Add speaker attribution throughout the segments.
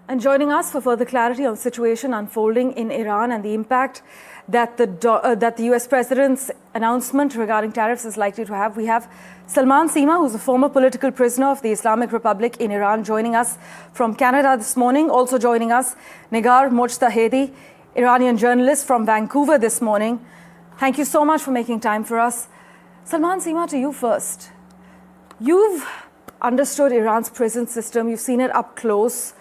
Speaker 1: And joining us for further clarity on the situation unfolding in Iran and the impact that the US President's announcement regarding tariffs is likely to have, we have Salman Sima, who's a former political prisoner of the Islamic Republic in Iran, joining us from Canada this morning. Also joining us, Negar Mojtahedi, Iranian journalist from Vancouver this morning. Thank you so much for making time for us. Salman Sima, to you first. You've understood Iran's prison system. You've seen it up close.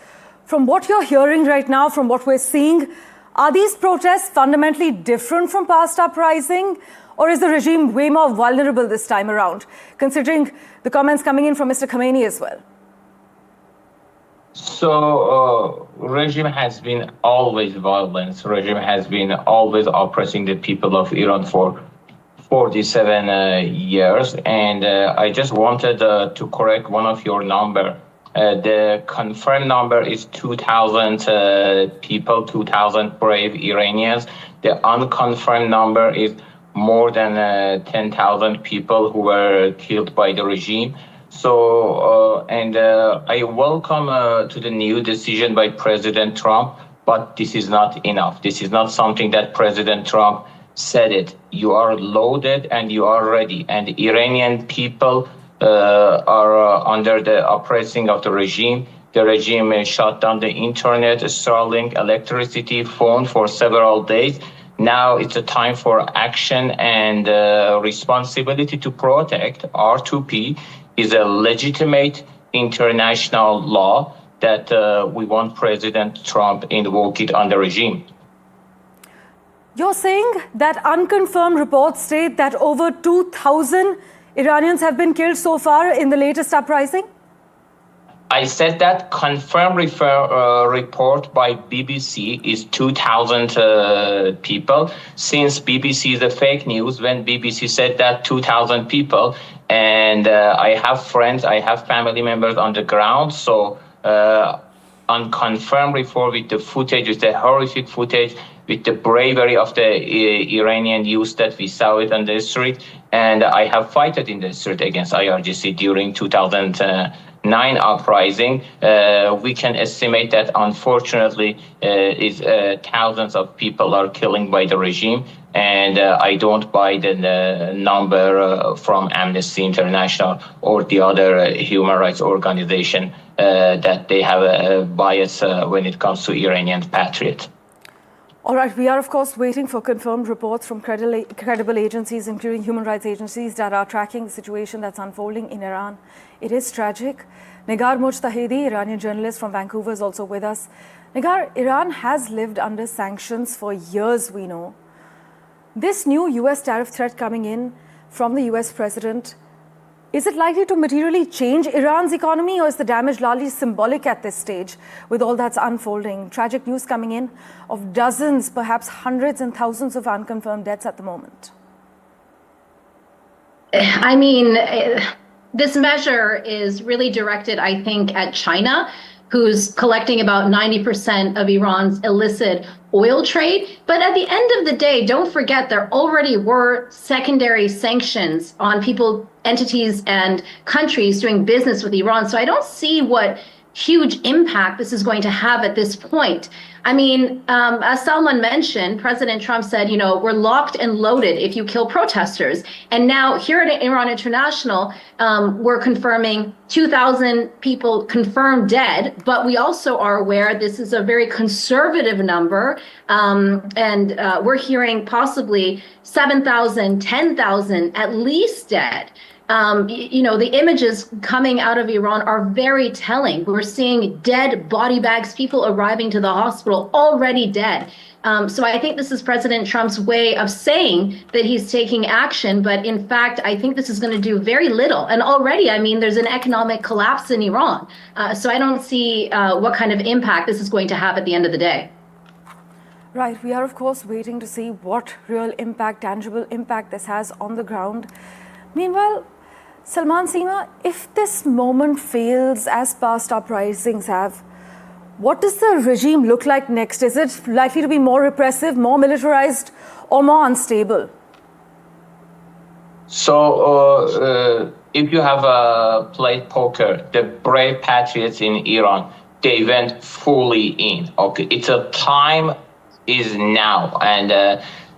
Speaker 1: From what you're hearing right now, from what we're seeing, are these protests fundamentally different from past uprising? Or is the regime way more vulnerable this time around, considering the comments coming in from Mr. Khamenei as well?
Speaker 2: So, regime has been always violent. Regime has been always oppressing the people of Iran for 47 years. And I just wanted to correct one of your number. The confirmed number is 2,000 people, 2,000 brave Iranians. The unconfirmed number is more than 10,000 people who were killed by the regime. So, I welcome to the new decision by President Trump, but this is not enough. This is not something that President Trump said it. You are loaded and you are ready. And the Iranian people are under the oppressing of the regime. The regime shut down the internet, Starlink, electricity, phone for several days. Now it's a time for action and responsibility to protect. R2P is a legitimate international law that we want President Trump invoke it on the regime.
Speaker 1: You're saying that unconfirmed reports state that over 2,000 Iranians have been killed so far in the latest uprising?
Speaker 2: I said that confirmed report by BBC is 2,000 people. Since BBC is a fake news, when BBC said that 2,000 people, and I have friends, I have family members on the ground, so unconfirmed report with the footage, with the horrific footage, with the bravery of the Iranian youth that we saw it on the street. And I have fought in the street against IRGC during 2009 uprising. We can estimate that, unfortunately, thousands of people are killing by the regime. And I don't buy the number from Amnesty International or the other human rights organization that they have a bias when it comes to Iranian patriots.
Speaker 1: All right, we are, of course, waiting for confirmed reports from credible agencies, including human rights agencies, that are tracking the situation that's unfolding in Iran. It is tragic. Negar Mojtahedi, Iranian journalist from Vancouver, is also with us. Negar, Iran has lived under sanctions for years, we know. This new US tariff threat coming in from the US president, is it likely to materially change Iran's economy, or is the damage largely symbolic at this stage with all that's unfolding? Tragic news coming in of dozens, perhaps hundreds and thousands of unconfirmed deaths at the moment.
Speaker 3: I mean, this measure is really directed, I think, at China, who's collecting about 90% of Iran's illicit oil trade. But at the end of the day, don't forget there already were secondary sanctions on people, entities, and countries doing business with Iran. So I don't see what huge impact this is going to have at this point. I mean, as Salman mentioned, President Trump said, you know, we're locked and loaded if you kill protesters. And now here at Iran International, we're confirming 2,000 people confirmed dead, but we also are aware this is a very conservative number. And we're hearing possibly 7,000, 10,000 at least dead. You know, the images coming out of Iran are very telling. We're seeing dead body bags, people arriving to the hospital already dead. So I think this is President Trump's way of saying that he's taking action. But in fact, I think this is going to do very little. And already, I mean, there's an economic collapse in Iran. So I don't see what kind of impact this is going to have at the end of the day.
Speaker 1: Right. We are, of course, waiting to see what real impact, tangible impact this has on the ground. Meanwhile, Salman Sima, if this moment fails as past uprisings have, what does the regime look like next? Is it likely to be more repressive, more militarized, or more unstable?
Speaker 2: So if you have played poker, the brave patriots in Iran, they went fully in. Okay, it's a time is now, and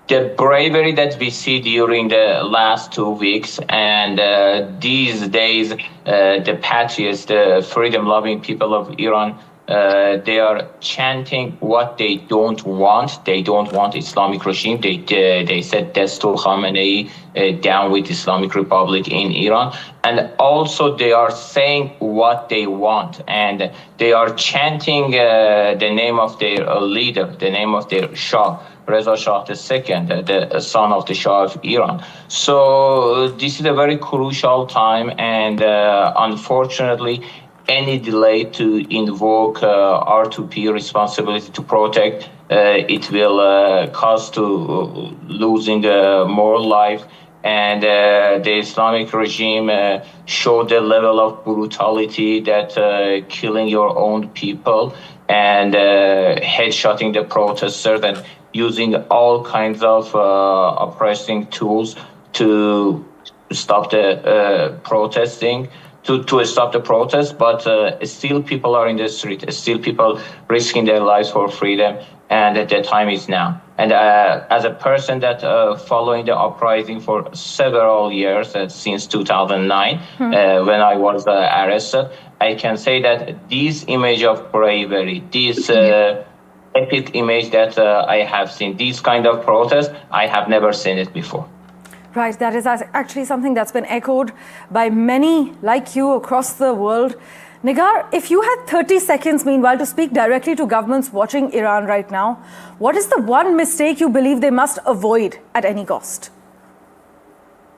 Speaker 2: the bravery that we see during the last 2 weeks and these days, the patriots, the freedom-loving people of Iran, they are chanting what they don't want. They don't want Islamic regime. They said death to Khamenei, down with Islamic Republic in Iran. And also they are saying what they want. And they are chanting the name of their leader, the name of their Shah, Reza Shah II, the son of the Shah of Iran. So this is a very crucial time, and unfortunately, any delay to invoke R2P responsibility to protect, it will cause to losing more life. And the Islamic regime showed the level of brutality that killing your own people and headshotting the protesters and using all kinds of oppressing tools to stop the protesting. To stop the protest, but still people are in the street, still people risking their lives for freedom, and the time is now. And as a person that following the uprising for several years, since 2009, when I was arrested, I can say that this image of bravery, this epic image that I have seen, this kind of protest, I have never seen it before.
Speaker 1: Right, that is actually something that's been echoed by many like you across the world. Negar, if you had 30 seconds, meanwhile, to speak directly to governments watching Iran right now, what is the one mistake you believe they must avoid at any cost?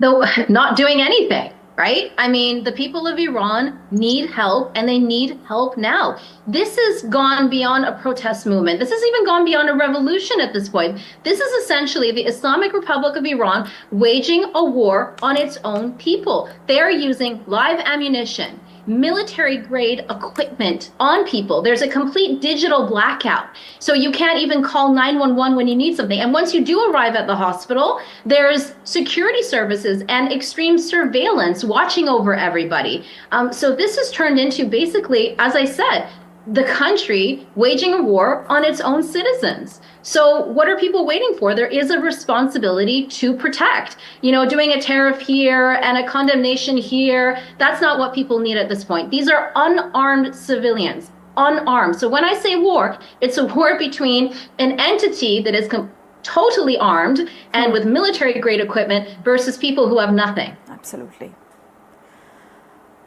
Speaker 3: Though not doing anything, right? I mean, the people of Iran need help, and they need help now. This has gone beyond a protest movement. This has even gone beyond a revolution at this point. This is essentially the Islamic Republic of Iran waging a war on its own people. They are using live ammunition, military-grade equipment on people. There's a complete digital blackout. So you can't even call 911 when you need something. And once you do arrive at the hospital, there's security services and extreme surveillance watching over everybody. So this has turned into basically, as I said, the country waging a war on its own citizens. So what are people waiting for? There is a responsibility to protect. You know, doing a tariff here and a condemnation here, that's not what people need at this point. These are unarmed civilians, unarmed. So when I say war, it's a war between an entity that is totally armed and with military-grade equipment versus people who have nothing.
Speaker 1: Absolutely.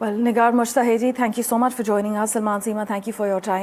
Speaker 1: Well, Negar Mojtahedi, thank you so much for joining us. Salman Sima, thank you for your time.